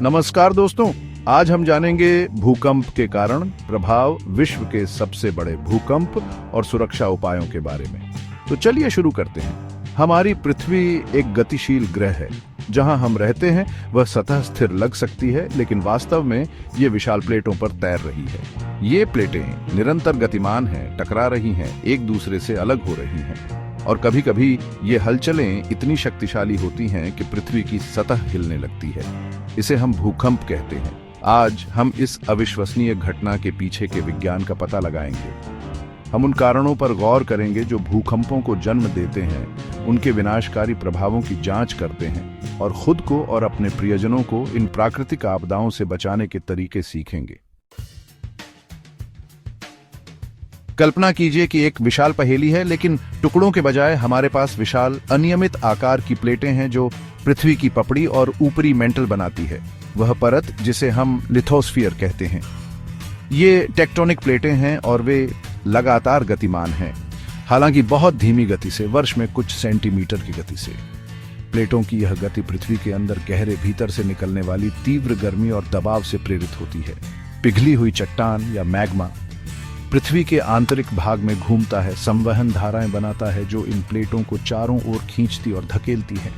नमस्कार दोस्तों, आज हम जानेंगे भूकंप के कारण, प्रभाव, विश्व के सबसे बड़े भूकंप और सुरक्षा उपायों के बारे में। तो चलिए शुरू करते हैं। हमारी पृथ्वी एक गतिशील ग्रह है। जहां हम रहते हैं वह सतह स्थिर लग सकती है, लेकिन वास्तव में ये विशाल प्लेटों पर तैर रही है। ये प्लेटें निरंतर गतिमान हैं, टकरा रही हैं, एक दूसरे से अलग हो रही हैं। और कभी कभी ये हलचलें इतनी शक्तिशाली होती हैं कि पृथ्वी की सतह हिलने लगती है। इसे हम भूकंप कहते हैं। आज हम इस अविश्वसनीय घटना के पीछे के विज्ञान का पता लगाएंगे। हम उन कारणों पर गौर करेंगे जो भूकंपों को जन्म देते हैं, उनके विनाशकारी प्रभावों की जांच करते हैं और खुद को और अपने प्रियजनों को इन प्राकृतिक आपदाओं से बचाने के तरीके सीखेंगे। कल्पना कीजिए कि एक विशाल पहेली है, लेकिन टुकड़ों के बजाय हमारे पास विशाल अनियमित आकार की प्लेटें हैं जो पृथ्वी की पपड़ी और ऊपरी मेंटल बनाती है, वह परत जिसे हम लिथोस्फीयर कहते हैं। ये टेक्टोनिक प्लेटें हैं और वे लगातार गतिमान हैं, हालांकि बहुत धीमी गति से, वर्ष में कुछ सेंटीमीटर की गति से। प्लेटों की यह गति पृथ्वी के अंदर गहरे भीतर से निकलने वाली तीव्र गर्मी और दबाव से प्रेरित होती है। पिघली हुई चट्टान या मैग्मा पृथ्वी के आंतरिक भाग में घूमता है, संवहन धाराएं बनाता है जो इन प्लेटों को चारों ओर खींचती और धकेलती हैं।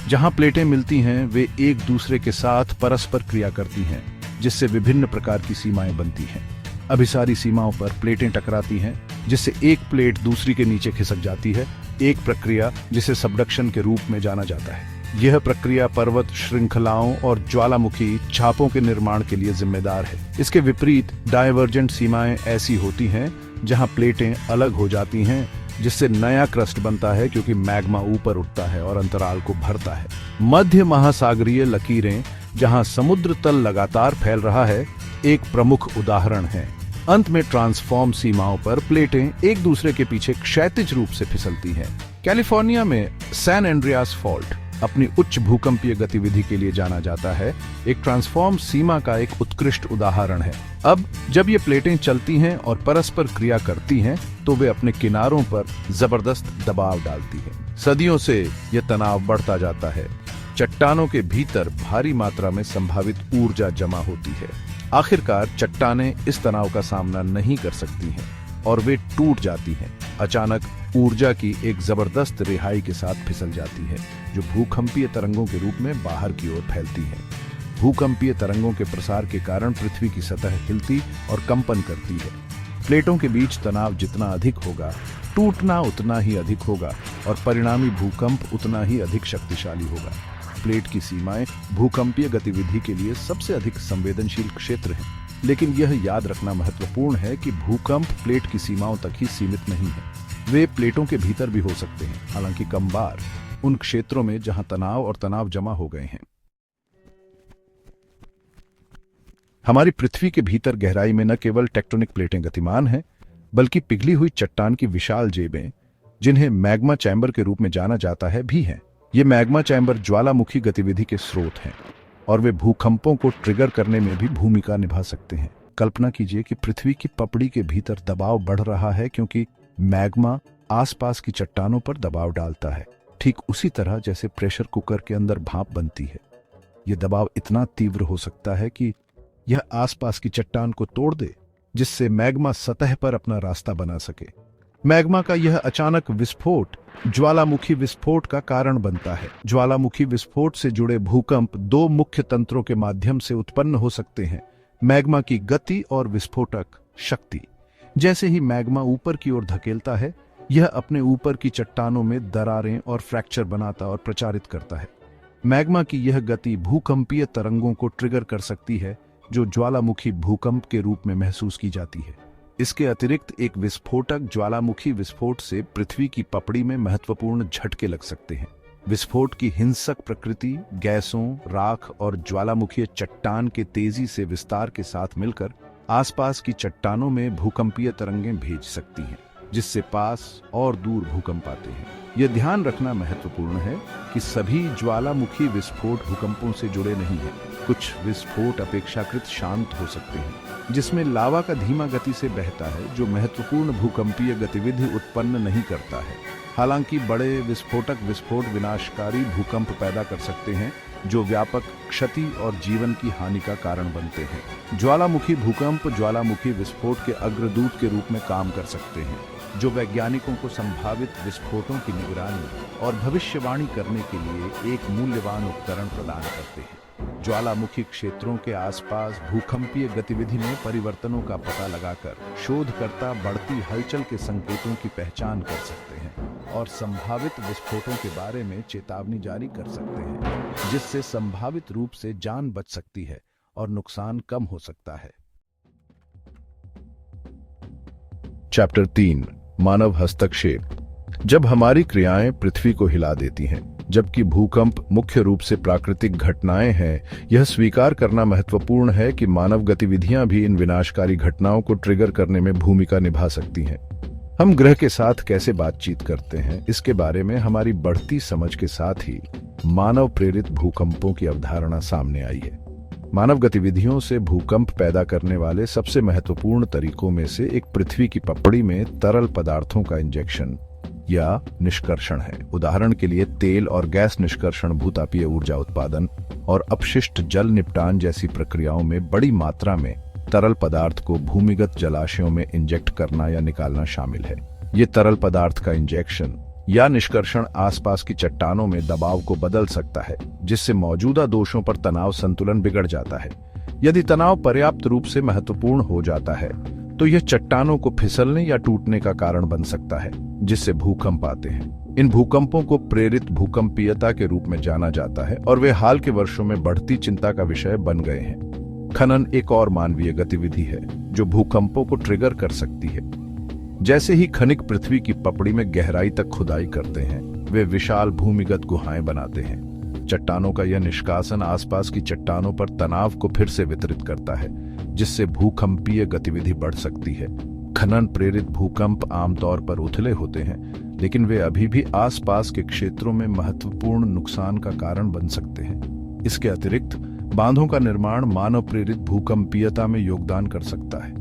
जहां प्लेटें मिलती हैं वे एक दूसरे के साथ परस्पर क्रिया करती हैं, जिससे विभिन्न प्रकार की सीमाएं बनती हैं। अभिसारी सीमाओं पर प्लेटें टकराती हैं, जिससे एक प्लेट दूसरी के नीचे खिसक जाती है, एक प्रक्रिया जिसे सबडक्शन के रूप में जाना जाता है। यह प्रक्रिया पर्वत श्रृंखलाओं और ज्वालामुखी छापों के निर्माण के लिए जिम्मेदार है। इसके विपरीत डाइवर्जेंट सीमाएं ऐसी होती हैं जहां प्लेटें अलग हो जाती हैं, जिससे नया क्रस्ट बनता है क्योंकि मैग्मा ऊपर उठता है और अंतराल को भरता है। मध्य महासागरीय लकीरें, जहां समुद्र तल लगातार फैल रहा है, एक प्रमुख उदाहरण है। अंत में ट्रांसफॉर्म सीमाओं पर प्लेटें एक दूसरे के पीछे क्षैतिज रूप से फिसलती हैं। कैलिफोर्निया में सैन एंड्रियास फॉल्ट अपनी उच्च भूकंपीय गतिविधि के लिए जाना जाता है, एक ट्रांसफॉर्म सीमा का एक उत्कृष्ट उदाहरण है। अब जब ये प्लेटें चलती हैं और परस्पर क्रिया करती हैं, तो वे अपने किनारों पर जबरदस्त दबाव डालती हैं। सदियों से यह तनाव बढ़ता जाता है। चट्टानों के भीतर भारी मात्रा में संभावित ऊर्जा जमा होती है। आखिरकार चट्टानें इस तनाव का सामना नहीं कर सकती हैं और वे टूट जाती हैं। अचानक ऊर्जा की एक जबरदस्त रिहाई के साथ फिसल जाती है, जो भूकंपीय तरंगों के रूप में बाहर की ओर फैलती है। भूकंपीय तरंगों के प्रसार के कारण पृथ्वी की सतह हिलती और कंपन करती है। प्लेटों के बीच तनाव जितना अधिक होगा, टूटना उतना ही अधिक होगा और परिणामी भूकंप उतना ही अधिक शक्तिशाली होगा। प्लेट की सीमाएं भूकंपीय गतिविधि के लिए सबसे अधिक संवेदनशील क्षेत्र हैं, लेकिन यह याद रखना महत्वपूर्ण है कि भूकंप प्लेट की सीमाओं तक ही सीमित नहीं है। वे प्लेटों के भीतर भी हो सकते हैं, हालांकि कम बार उन क्षेत्रों में जहां तनाव और तनाव जमा हो गए हैं। हमारी पृथ्वी के भीतर गहराई में न केवल टेक्टोनिक प्लेटें गतिमान हैं, बल्कि पिघली हुई चट्टान की विशाल जेबें, जिन्हें मैग्मा चैम्बर के रूप में जाना जाता है, भी हैं। ये मैग्मा चैम्बर ज्वालामुखी गतिविधि के स्रोत हैं और वे भूकंपों को ट्रिगर करने में भी भूमिका निभा सकते हैं। कल्पना कीजिए कि पृथ्वी की पपड़ी के भीतर दबाव बढ़ रहा है क्योंकि मैग्मा आसपास की चट्टानों पर दबाव डालता है, ठीक उसी तरह जैसे प्रेशर कुकर के अंदर भाप बनती है। यह दबाव इतना तीव्र हो सकता है कि यह आसपास की चट्टान को तोड़ दे, जिससे मैग्मा सतह पर अपना रास्ता बना सके। मैग्मा का यह अचानक विस्फोट ज्वालामुखी विस्फोट का कारण बनता है। ज्वालामुखी विस्फोट से जुड़े भूकंप दो मुख्य तंत्रों के माध्यम से उत्पन्न हो सकते हैं: मैग्मा की गति और विस्फोटक शक्ति। जैसे ही मैग्मा ऊपर की ओर धकेलता है, यह अपने ऊपर की चट्टानों में दरारें और फ्रैक्चर बनाता और प्रचारित करता है। मैग्मा की यह गति भूकंपीय तरंगों को ट्रिगर कर सकती है, जो ज्वालामुखी भूकंप के रूप में महसूस की जाती है। इसके अतिरिक्त एक विस्फोटक ज्वालामुखी विस्फोट से पृथ्वी की पपड़ी में महत्वपूर्ण झटके लग सकते हैं। विस्फोट की हिंसक प्रकृति गैसों, राख और ज्वालामुखी चट्टान के तेजी से विस्तार के साथ मिलकर आसपास की चट्टानों में भूकंपीय तरंगें भेज सकती हैं, जिससे पास और दूर भूकंप आते हैं। यह ध्यान रखना महत्वपूर्ण है कि सभी ज्वालामुखी विस्फोट भूकंपों से जुड़े नहीं हैं। कुछ विस्फोट अपेक्षाकृत शांत हो सकते हैं, जिसमें लावा का धीमा गति से बहता है, जो महत्वपूर्ण भूकंपीय गतिविधि उत्पन्न नहीं करता है। हालांकि बड़े विस्फोट विनाशकारी भूकंप पैदा कर सकते हैं जो व्यापक क्षति और जीवन की हानि का कारण बनते हैं। ज्वालामुखी भूकंप ज्वालामुखी विस्फोट के अग्रदूत के रूप में काम कर सकते हैं, जो वैज्ञानिकों को संभावित विस्फोटों की निगरानी और भविष्यवाणी करने के लिए एक मूल्यवान उपकरण प्रदान करते हैं। ज्वालामुखी क्षेत्रों के आसपास भूकंपीय गतिविधि में परिवर्तनों का पता लगाकर शोधकर्ता बढ़ती हलचल के संकेतों की पहचान कर सकते हैं और संभावित विस्फोटों के बारे में चेतावनी जारी कर सकते हैं, जिससे संभावित रूप से जान बच सकती है और नुकसान कम हो सकता है। चैप्टर 3 मानव हस्तक्षेप। जब हमारी क्रियाएं पृथ्वी को हिला देती हैं, जबकि भूकंप मुख्य रूप से प्राकृतिक घटनाएं हैं, यह स्वीकार करना महत्वपूर्ण है कि मानव गतिविधियां भी इन विनाशकारी घटनाओं को ट्रिगर करने में भूमिका निभा सकती हैं। हम ग्रह के साथ कैसे बातचीत करते हैं, इसके बारे में हमारी बढ़ती समझ के साथ ही मानव प्रेरित भूकंपों की अवधारणा सामने आई है। मानव गतिविधियों से भूकंप पैदा करने वाले सबसे महत्वपूर्ण तरीकों में से एक पृथ्वी की पपड़ी में तरल पदार्थों का इंजेक्शन या निष्कर्षण है। उदाहरण के लिए तेल और गैस निष्कर्षण भूतापीय ऊर्जा उत्पादन और अपशिष्ट जल निपटान जैसी प्रक्रियाओं में बड़ी मात्रा में तरल पदार्थ को भूमिगत जलाशयों में इंजेक्ट करना या निकालना शामिल है। ये तरल पदार्थ का इंजेक्शन या निष्कर्षण आसपास की चट्टानों में दबाव को बदल सकता है, जिससे मौजूदा दोषों पर तनाव संतुलन बिगड़ जाता है। यदि तनाव पर्याप्त रूप से महत्वपूर्ण हो जाता है तो यह चट्टानों को फिसलने या टूटने का कारण बन सकता है, जिससे भूकंप आते हैं। इन भूकंपों को प्रेरित भूकंपीयता के रूप में जाना जाता है और वे हाल के वर्षों में बढ़ती चिंता का विषय बन गए हैं। खनन एक और मानवीय गतिविधि है जो भूकंपों को ट्रिगर कर सकती है। जैसे ही खनिक पृथ्वी की पपड़ी में गहराई तक खुदाई करते हैं, वे विशाल भूमिगत गुहाएं बनाते हैं। चट्टानों का यह निष्कासन आसपास की चट्टानों पर तनाव को फिर से वितरित करता है, जिससे भूकंपीय गतिविधि बढ़ सकती है। खनन प्रेरित भूकंप आमतौर पर उथले होते हैं, लेकिन वे अभी भी आसपास के क्षेत्रों में महत्वपूर्ण नुकसान का कारण बन सकते हैं। इसके अतिरिक्त बांधों का निर्माण मानव प्रेरित भूकंपीयता में योगदान कर सकता है।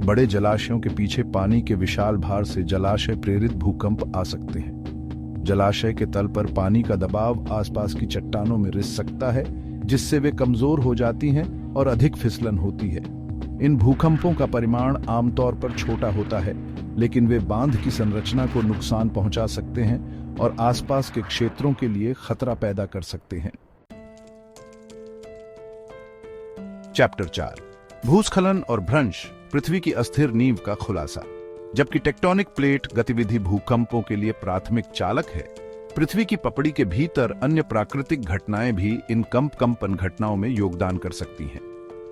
बड़े जलाशयों के पीछे पानी के विशाल भार से जलाशय प्रेरित भूकंप आ सकते हैं। जलाशय के तल पर पानी का दबाव आसपास की चट्टानों में रिस सकता है, जिससे वे कमजोर हो जाती हैं और अधिक फिसलन होती है। इन भूकंपों का परिमाण आमतौर पर छोटा होता है, लेकिन वे बांध की संरचना को नुकसान पहुंचा सकते हैं और आसपास के क्षेत्रों के लिए खतरा पैदा कर सकते हैं। चैप्टर 4 भूस्खलन और भ्रंश, पृथ्वी की अस्थिर नींव का खुलासा। जबकि टेक्टोनिक प्लेट गतिविधि भूकंपों के लिए प्राथमिक चालक है, पृथ्वी की पपड़ी के भीतर अन्य प्राकृतिक घटनाएं भी इन कंपन घटनाओं में योगदान कर सकती हैं।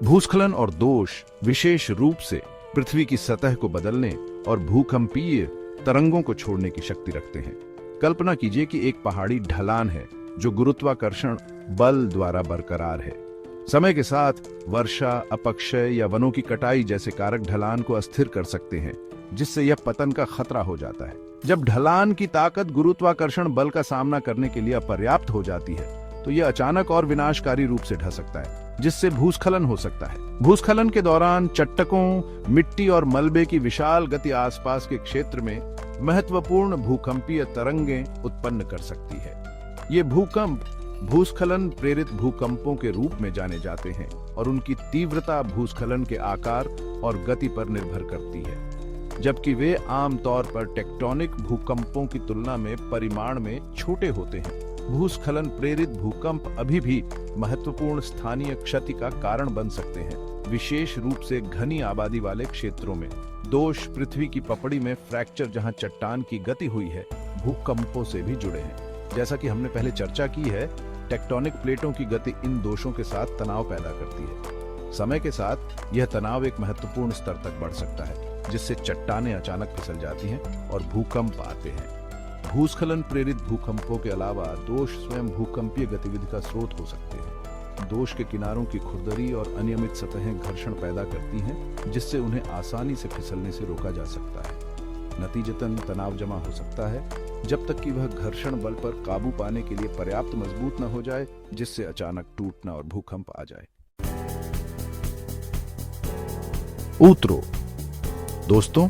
भूस्खलन और दोष विशेष रूप से पृथ्वी की सतह को बदलने और भूकंपीय तरंगों को छोड़ने की शक्ति रखते हैं। कल्पना कीजिए कि एक पहाड़ी ढलान है जो गुरुत्वाकर्षण बल द्वारा बरकरार है। समय के साथ वर्षा, अपक्षय या वनों की कटाई जैसे कारक ढलान को अस्थिर कर सकते हैं, जिससे यह पतन का खतरा हो जाता है। जब ढलान की ताकत गुरुत्वाकर्षण बल का सामना करने के लिए अपर्याप्त हो जाती है, तो यह अचानक और विनाशकारी रूप से ढह सकता है, जिससे भूस्खलन हो सकता है। भूस्खलन के दौरान चट्टकों, मिट्टी और मलबे की विशाल गति आसपास के क्षेत्र में महत्वपूर्ण भूकंपीय तरंगें उत्पन्न कर सकती है। ये भूकंप भूस्खलन प्रेरित भूकंपों के रूप में जाने जाते हैं और उनकी तीव्रता भूस्खलन के आकार और गति पर निर्भर करती है, जबकि वे आमतौर पर टेक्टोनिक भूकंपों की तुलना में परिमाण में छोटे होते हैं। भूस्खलन प्रेरित भूकंप अभी भी महत्वपूर्ण स्थानीय क्षति का कारण बन सकते हैं, विशेष रूप से घनी आबादी वाले क्षेत्रों में। दोष पृथ्वी की पपड़ी में फ्रैक्चर, जहां चट्टान की गति हुई है, भूकंपों से भी जुड़े हैं। जैसा कि हमने पहले चर्चा की है, टेक्टोनिक प्लेटों की गति इन दोषों के साथ तनाव पैदा करती है। समय के साथ यह तनाव एक महत्वपूर्ण स्तर तक बढ़ सकता है, जिससे चट्टानें अचानक फिसल जाती हैं और भूकंप आते हैं। भूस्खलन प्रेरित भूकंपों के अलावा दोष स्वयं भूकंपीय गतिविधि का स्रोत हो सकते हैं। दोष के किनारों की खुरदरी और अनियमित सतहें घर्षण पैदा करती हैं, जिससे उन्हें आसानी से फिसलने से रोका जा सकता है। नतीजतन तनाव जमा हो सकता है जब तक कि वह घर्षण बल पर काबू पाने के लिए पर्याप्त मजबूत न हो जाए, जिससे अचानक टूटना और भूकंप आ जाए। दोस्तों,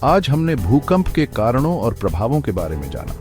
आज हमने भूकंप के कारणों और प्रभावों के बारे में जाना।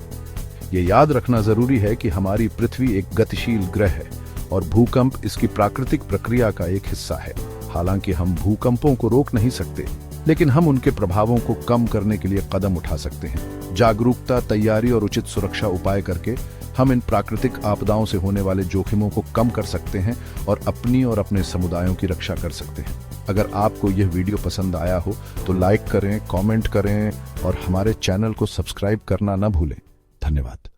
ये याद रखना जरूरी है कि हमारी पृथ्वी एक गतिशील ग्रह है और भूकंप इसकी प्राकृतिक प्रक्रिया का एक हिस्सा है। हालांकि हम भूकंपों को रोक नहीं सकते, लेकिन हम उनके प्रभावों को कम करने के लिए कदम उठा सकते हैं। जागरूकता, तैयारी और उचित सुरक्षा उपाय करके हम इन प्राकृतिक आपदाओं से होने वाले जोखिमों को कम कर सकते हैं और अपनी और अपने समुदायों की रक्षा कर सकते हैं। अगर आपको यह वीडियो पसंद आया हो तो लाइक करें, कमेंट करें और हमारे चैनल को सब्सक्राइब करना न भूलें। धन्यवाद।